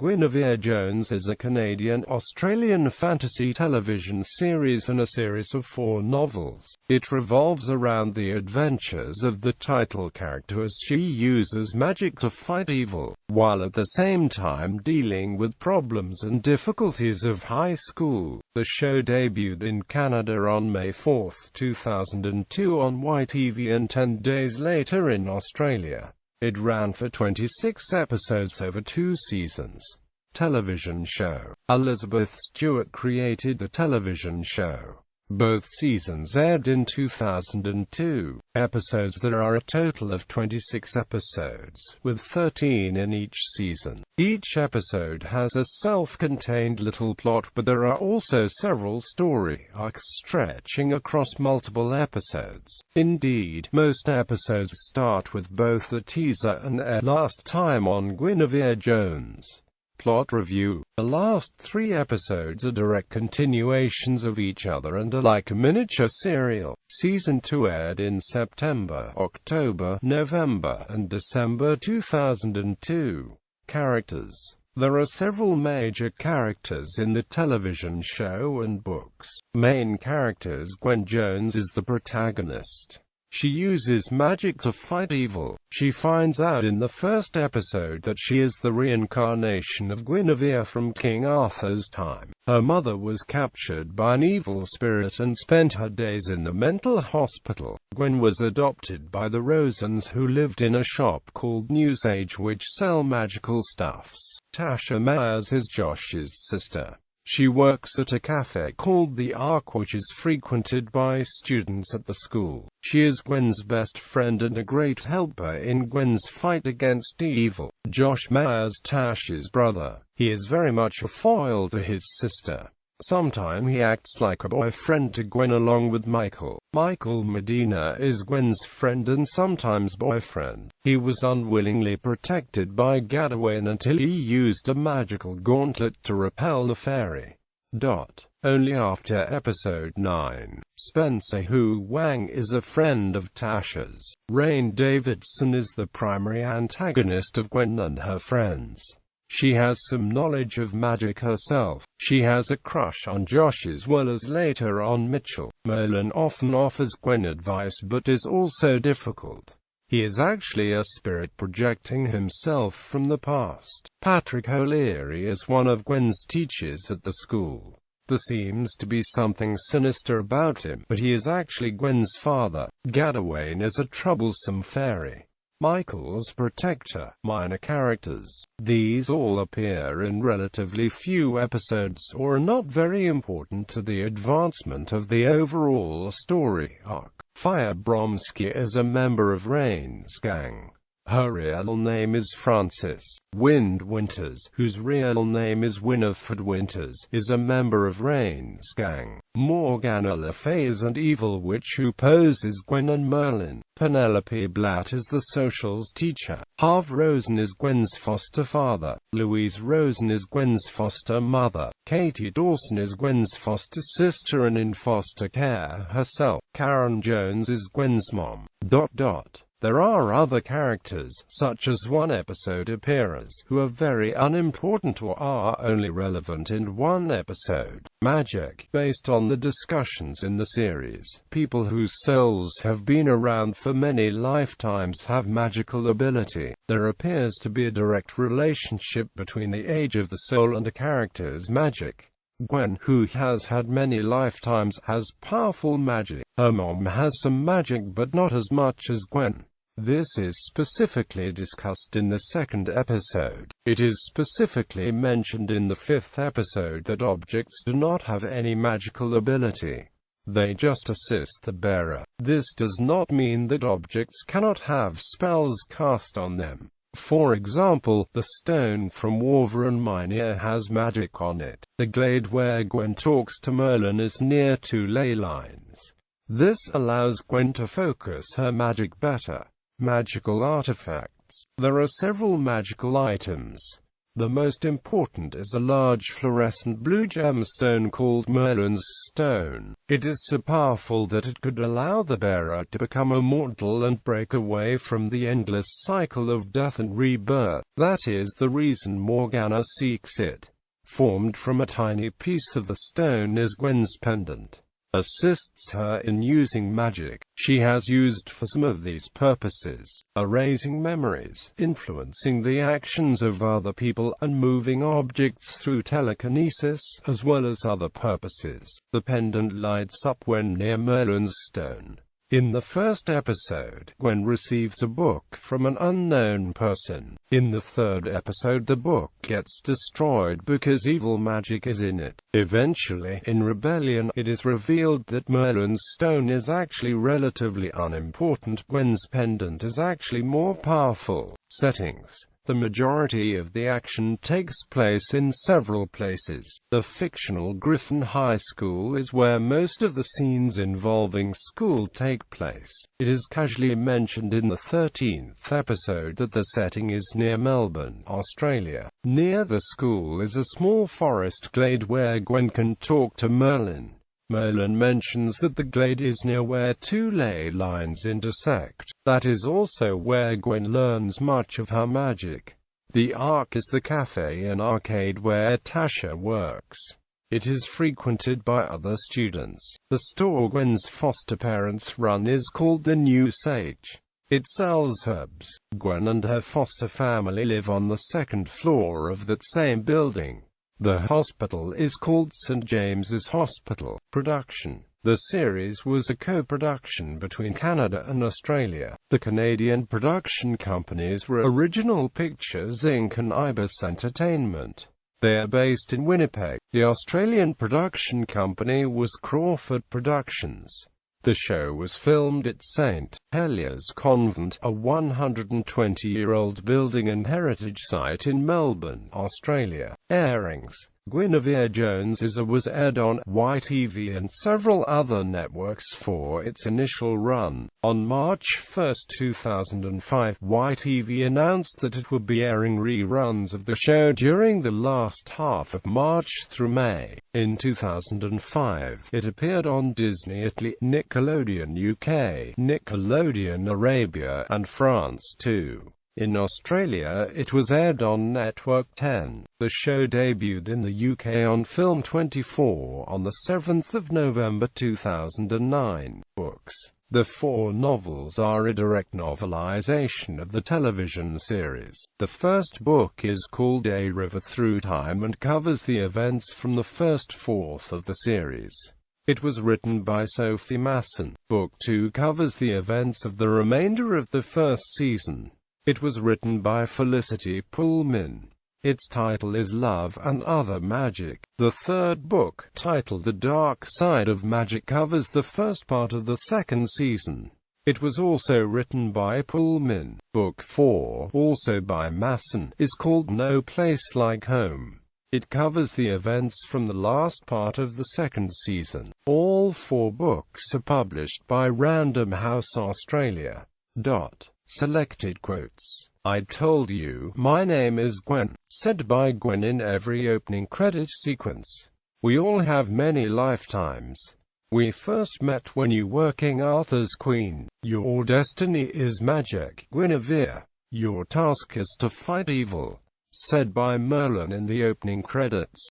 Guinevere Jones is a Canadian-Australian fantasy television series and a series of 4 novels. It revolves around the adventures of the title character as she uses magic to fight evil, while at the same time dealing with problems and difficulties of high school. The show debuted in Canada on May 4, 2002 on YTV and 10 days later in Australia. It ran for 26 episodes over 2 seasons. Television show. Elizabeth Stewart created the television show. Both seasons aired in 2002. Episodes. There are a total of 26 episodes, with 13 in each season. Each episode has a self-contained little plot, but there are also several story arcs stretching across multiple episodes. Indeed, most episodes start with both the teaser and air last time on Guinevere Jones. Plot review. The last 3 episodes are direct continuations of each other and are like a miniature serial. Season 2 aired in September, October, November, and December 2002. Characters. There are several major characters in the television show and books. Main characters. Gwen Jones is the protagonist. She uses magic to fight evil. She finds out in the first episode that she is the reincarnation of Guinevere from King Arthur's time. Her mother was captured by an evil spirit and spent her days in the mental hospital. Gwen was adopted by the Rosens, who lived in a shop called Newsage which sell magical stuffs. Tasha Myers is Josh's sister. She works at a cafe called The Ark, which is frequented by students at the school. She is Gwen's best friend and a great helper in Gwen's fight against evil. Josh Myers, Tash's brother. He is very much a foil to his sister. Sometimes he acts like a boyfriend to Gwen along with Michael. Michael Medina is Gwen's friend and sometimes boyfriend. He was unwillingly protected by Gadawain until he used a magical gauntlet to repel the fairy. Only after episode 9. Spencer Hu Wang is a friend of Tasha's. Rain Davidson is the primary antagonist of Gwen and her friends. She has some knowledge of magic herself. She has a crush on Josh as well as later on Mitchell. Merlin often offers Gwen advice but is also difficult. He is actually a spirit projecting himself from the past. Patrick O'Leary is one of Gwen's teachers at the school. There seems to be something sinister about him, but he is actually Gwen's father. Gadawain is a troublesome fairy. Michael's protector. Minor characters. These all appear in relatively few episodes or are not very important to the advancement of the overall story arc. Fire Bromsky is a member of Rain's gang. Her real name is Frances. Wind Winters, whose real name is Winifred Winters, is a member of Rain's gang. Morgana Le Fay is an evil witch who poses Gwen and Merlin. Penelope Blatt is the socials teacher. Harv Rosen is Gwen's foster father. Louise Rosen is Gwen's foster mother. Katie Dawson is Gwen's foster sister and in foster care herself. Karen Jones is Gwen's mom. There are other characters, such as one episode appearers, who are very unimportant or are only relevant in one episode. Magic. Based on the discussions in the series, people whose souls have been around for many lifetimes have magical ability. There appears to be a direct relationship between the age of the soul and a character's magic. Gwen, who has had many lifetimes, has powerful magic. Her mom has some magic but not as much as Gwen. This is specifically discussed in the 2nd episode. It is specifically mentioned in the 5th episode that objects do not have any magical ability. They just assist the bearer. This does not mean that objects cannot have spells cast on them. For example, the stone from Warver and Mine has magic on it. The glade where Gwen talks to Merlin is near 2 ley lines. This allows Gwen to focus her magic better. Magical artifacts. There are several magical items. The most important is a large fluorescent blue gemstone called Merlin's stone. It is so powerful that it could allow the bearer to become immortal and break away from the endless cycle of death and rebirth. That is the reason Morgana seeks it. Formed from a tiny piece of the stone is Gwen's pendant. Assists her in using magic. She has used for some of these purposes: erasing memories, influencing the actions of other people, and moving objects through telekinesis, as well as other purposes. The pendant lights up when near Merlin's stone. In the first episode, Gwen receives a book from an unknown person. In the third episode, the book gets destroyed because evil magic is in it. Eventually, in Rebellion, it is revealed that Merlin's stone is actually relatively unimportant. Gwen's pendant is actually more powerful. Settings. The majority of the action takes place in several places. The fictional Griffin High School is where most of the scenes involving school take place. It is casually mentioned in the 13th episode that the setting is near Melbourne, Australia. Near the school is a small forest glade where Gwen can talk to Merlin. Merlin mentions that the glade is near where two ley lines intersect. That is also where Gwen learns much of her magic. The Ark is the cafe and arcade where Tasha works. It is frequented by other students. The store Gwen's foster parents run is called the New Sage. It sells herbs. Gwen and her foster family live on the second floor of that same building. The hospital is called St. James's Hospital. Production. The series was a co-production between Canada and Australia. The Canadian production companies were Original Pictures Inc. and Ibis Entertainment. They are based in Winnipeg. The Australian production company was Crawford Productions. The show was filmed at St. Heliers Convent, a 120-year-old building and heritage site in Melbourne, Australia. Airings. Guinevere Jones was aired on YTV and several other networks for its initial run. On March 1, 2005, YTV announced that it would be airing reruns of the show during the last half of March through May. In 2005, it appeared on Disney Italy, Nickelodeon UK, Nickelodeon Arabia, and France too. In Australia, it was aired on Network 10. The show debuted in the UK on Film 24 on the 7th of November 2009. Books. The 4 novels are a direct novelization of the television series. The first book is called A River Through Time and covers the events from the first fourth of the series. It was written by Sophie Masson. Book 2 covers the events of the remainder of the first season. It was written by Felicity Pullman. Its title is Love and Other Magic. The third book, titled The Dark Side of Magic, covers the first part of the second season. It was also written by Pullman. Book 4, also by Masson, is called No Place Like Home. It covers the events from the last part of the second season. All 4 books are published by Random House Australia. Selected quotes. I told you, my name is Gwen, said by Gwen in every opening credit sequence. We all have many lifetimes. We first met when you were King Arthur's queen. Your destiny is magic, Guinevere. Your task is to fight evil, said by Merlin in the opening credits.